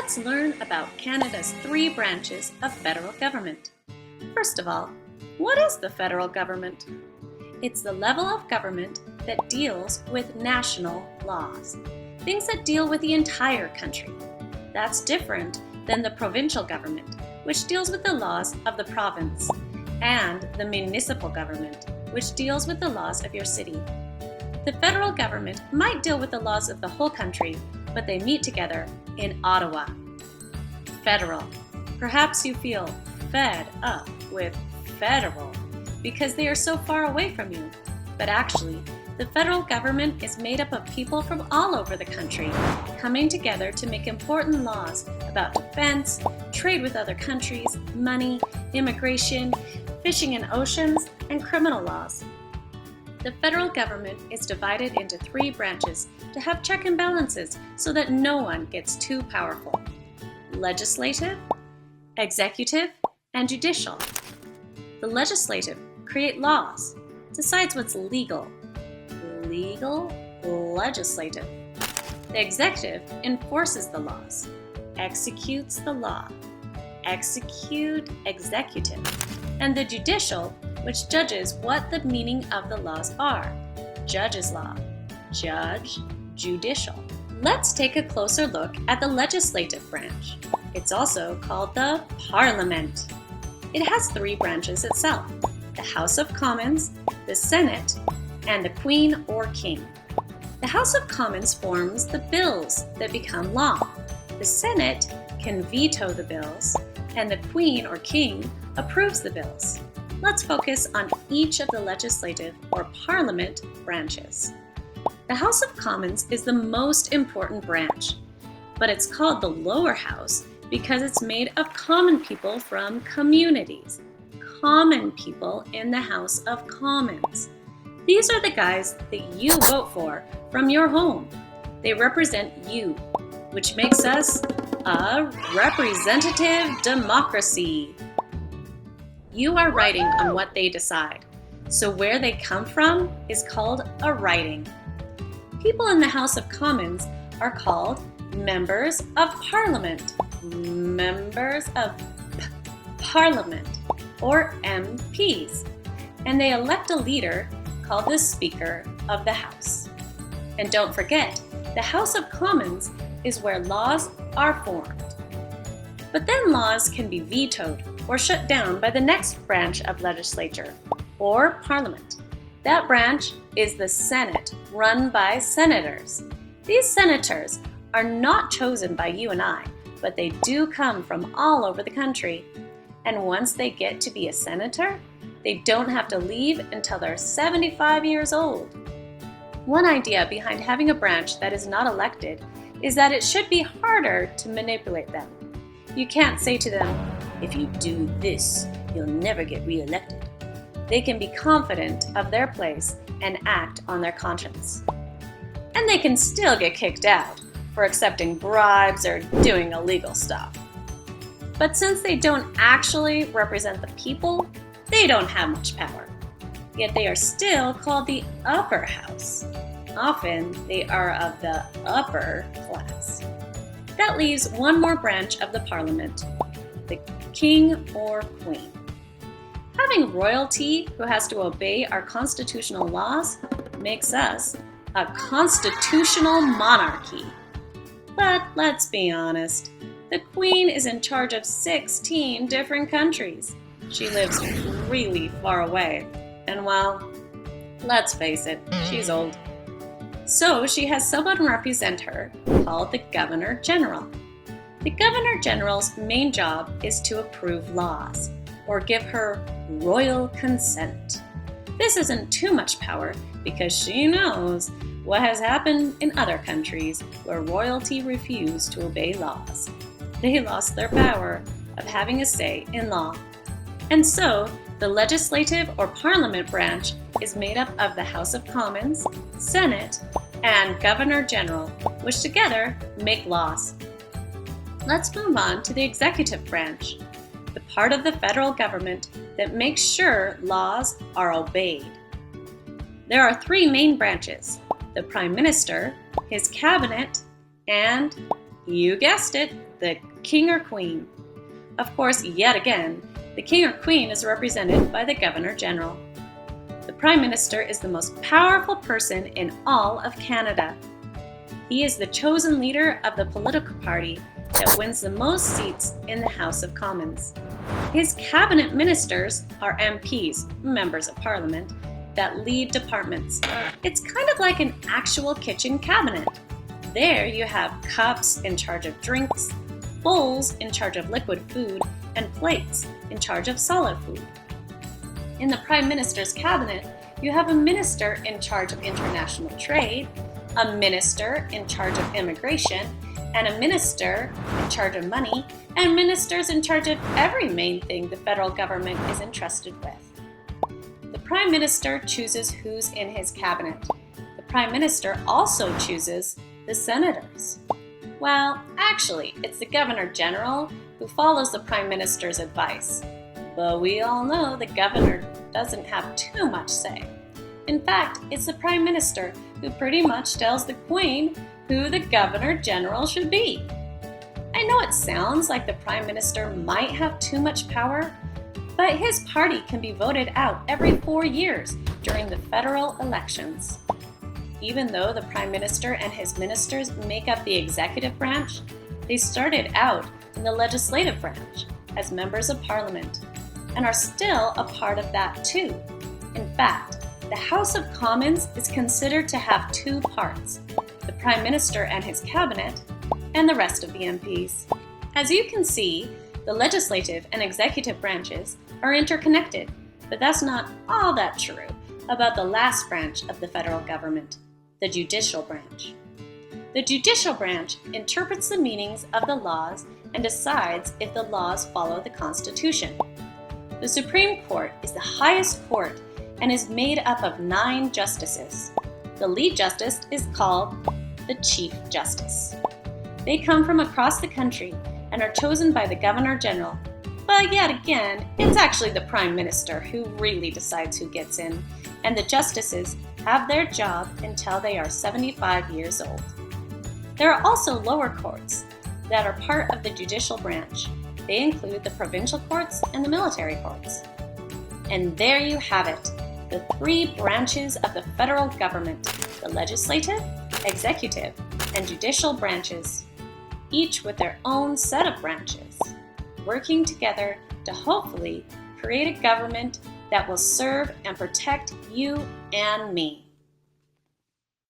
let's learn about Canada's three branches of federal government. First of all, what is the federal government? It's the level of government that deals with national laws, things that deal with the entire country. That's different than the provincial government, which deals with the laws of the province, and the municipal government, which deals with the laws of your city. The federal government might deal with the laws of the whole country, but they meet together in Ottawa. Federal. Perhaps you feel fed up with federal because they are so far away from you. But actually, the federal government is made up of people from all over the country, coming together to make important laws about defense, trade with other countries, money, immigration, fishing in oceans, and criminal laws. The federal government is divided into three branches to have check and balances so that no one gets too powerful: legislative, executive, and judicial. The legislative create laws, decides what's legal, legislative. The executive enforces the laws, executes the law, executive. And the judicial, which judges what the meaning of the laws are, judge's law, judicial. Let's take a closer look at the legislative branch. It's also called the Parliament. It has three branches itself: the House of Commons, the Senate, and the Queen or King. The House of Commons forms the bills that become law. The Senate can veto the bills, and the Queen or King approves the bills. Let's focus on each of the legislative or parliament branches. The House of Commons is the most important branch, but it's called the lower house because it's made of common people from communities. Common people in the House of Commons. These are the guys that you vote for from your home. They represent you, which makes us a representative democracy. You are writing on what they decide, so where they come from is called a riding. People in the House of Commons are called members of Parliament, or MPs, and they elect a leader called the Speaker of the House. And don't forget, the House of Commons is where laws are formed. But then laws can be vetoed or shut down by the next branch of legislature, or Parliament. That branch is the Senate, run by senators. These senators are not chosen by you and I, but they do come from all over the country. And once they get to be a senator, they don't have to leave until they're 75 years old. One idea behind having a branch that is not elected is that it should be harder to manipulate them. You can't say to them, "If you do this, you'll never get re-elected." They can be confident of their place and act on their conscience. And they can still get kicked out for accepting bribes or doing illegal stuff. But since they don't actually represent the people, they don't have much power. Yet they are still called the upper house. Often they are of the upper class. That leaves one more branch of the Parliament, the King or Queen. Having royalty who has to obey our constitutional laws makes us a constitutional monarchy. But let's be honest, the Queen is in charge of 16 different countries. She lives really far away, and well, let's face it, she's old. So she has someone represent her called the Governor General. The Governor General's main job is to approve laws, or give her royal consent. This isn't too much power because she knows what has happened in other countries where royalty refused to obey laws. They lost their power of having a say in law. And so, the legislative or parliament branch is made up of the House of Commons, Senate, and Governor General, which together make laws. Let's move on to the executive branch, the part of the federal government that makes sure laws are obeyed. There are three main branches: the Prime Minister, his cabinet, and You guessed it, the king or queen. Of course, yet again, the king or queen is represented by the governor general. The prime minister is the most powerful person in all of Canada. He is the chosen leader of the political party that wins the most seats in the House of Commons. His cabinet ministers are MPs, members of parliament, that lead departments. It's kind of like an actual kitchen cabinet. There you have cups in charge of drinks, bowls in charge of liquid food, and plates in charge of solid food. In the Prime Minister's cabinet, you have a minister in charge of international trade, a minister in charge of immigration, and a minister in charge of money, and ministers in charge of every main thing the federal government is entrusted with. The Prime Minister chooses who's in his cabinet. The Prime Minister also chooses the senators. Well, actually, it's the Governor General who follows the Prime Minister's advice. But we all know the governor doesn't have too much say. In fact, it's the Prime Minister who pretty much tells the Queen who the Governor General should be. I know it sounds like the Prime Minister might have too much power, but his party can be voted out every 4 years during the federal elections. Even though the Prime Minister and his ministers make up the executive branch, they started out in the legislative branch as members of Parliament and are still a part of that too. In fact, the House of Commons is considered to have 2 parts, the Prime Minister and his cabinet, and the rest of the MPs. As you can see, the legislative and executive branches are interconnected, but that's not all that true about the last branch of the federal government, the judicial branch. The judicial branch interprets the meanings of the laws and decides if the laws follow the Constitution. The Supreme Court is the highest court and is made up of 9 justices. The lead justice is called the Chief Justice. They come from across the country and are chosen by the Governor General. But yet again, it's actually the Prime Minister who really decides who gets in, and the justices have their job until they are 75 years old. There are also lower courts that are part of the judicial branch. They include the provincial courts and the military courts. And there you have it, the 3 branches of the federal government, the legislative, executive, and judicial branches, each with their own set of branches, working together to hopefully create a government that will serve and protect you and me.